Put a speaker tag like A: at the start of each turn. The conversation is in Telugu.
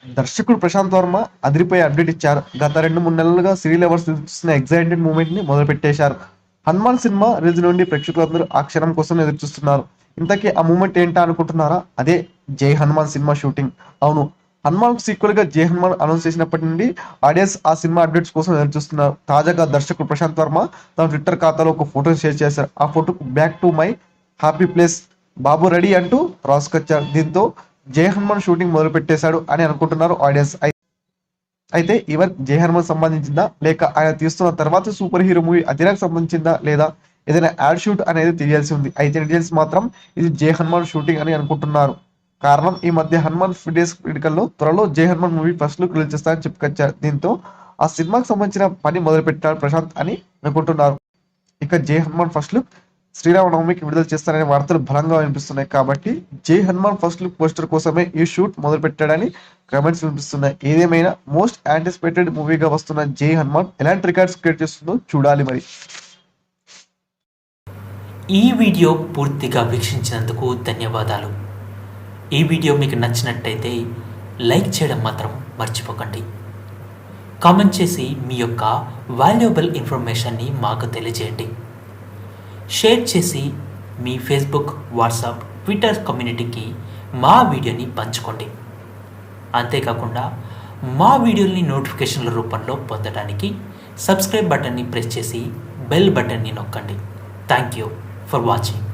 A: దర్శకుడు ప్రశాంత్ వర్మ అదిరిపోయే అప్డేట్ ఇచ్చారు. గత 2-3 నెలలుగా శ్రీ లవర్స్ చూస్తున్న ఎగ్జైటెడ్ మూమెంట్ ని మొదలు పెట్టేశారు. హనుమాన్ సినిమా రిలీజ్ నుండి ప్రేక్షకులందరూ ఆ క్షణం కోసం ఎదురు చూస్తున్నారు. ఇంతకీ ఆ మూమెంట్ ఏంటా అనుకుంటున్నారా? అదే జై హనుమాన్ సినిమా షూటింగ్. అవును, హనుమాన్ సీక్వెల్ గా జై హనుమాన్ అనౌన్స్ చేసినప్పటి నుండి ఆడియన్స్ ఆ సినిమా అప్డేట్స్ కోసం ఎదురు చూస్తున్నారు. తాజాగా దర్శకుడు ప్రశాంత్ వర్మ తన ట్విట్టర్ ఖాతాలో ఒక ఫోటో షేర్ చేశారు. ఆ ఫోటోకు back to my happy place Babu ready అంటూ రాసుకొచ్చారు. దీంతో జై హనుమాన్ షూటింగ్ మొదలు పెట్టేశాడు అని అనుకుంటున్నారు ఆడియన్స్. అయితే ఈవెన్ జై హనుమాన్ సంబంధించిందా, లేక ఆయన తీస్తున్న తర్వాత సూపర్ హీరో మూవీ అతిరాకు సంబంధించిందా, లేదా ఏదైనా యాడ్ షూట్ అనేది తెలియాల్సి ఉంది. అయితే డీటెయిల్స్ మాత్రం ఇది జై హనుమాన్ షూటింగ్ అని అనుకుంటున్నారు. కారణం, ఈ మధ్య హనుమాన్ ఫిడేస్ క్రిటికల్లో త్వరలో జై Hanuman movie first look release చేస్తారని చెప్పుకొచ్చారు. దీంతో ఆ సినిమాకి సంబంధించిన పని మొదలు పెట్టాడు ప్రశాంత్ అని అనుకుంటున్నారు. ఇక జై హనుమాన్ ఫస్ట్ లుక్ శ్రీరామనవమికి విడుదల చేస్తారనే వార్తలు బలంగా వినిపిస్తున్నాయి. కాబట్టి జై హనుమాన్ ఫస్ట్ లుక్ పోస్టర్ కోసమే ఈ షూట్ మొదలు పెట్టాడని కామెంట్స్ వినిపిస్తున్నాయి. ఏదేమైనా మోస్ట్ యాంటిసిపేటెడ్ మూవీగా వస్తున్న జై హనుమాన్ ఎలాంటి రికార్డ్స్ క్రియేట్ చేస్తుందో చూడాలి మరి.
B: ఈ వీడియో పూర్తిగా వీక్షించినందుకు ధన్యవాదాలు. ఈ వీడియో మీకు నచ్చినట్టయితే లైక్ చేయడం మాత్రం మర్చిపోకండి. కామెంట్ చేసి మీ యొక్క వాల్యుబుల్ ఇన్ఫర్మేషన్ని మాకు తెలియజేయండి. షేర్ చేసి మీ ఫేస్బుక్, వాట్సాప్, ట్విట్టర్ కమ్యూనిటీకి మా వీడియోని పంచుకోండి. అంతేకాకుండా మా వీడియోని నోటిఫికేషన్ల రూపంలో పొందడానికి సబ్స్క్రైబ్ బటన్ని ప్రెస్ చేసి బెల్ బటన్ని నొక్కండి. Thank you for watching.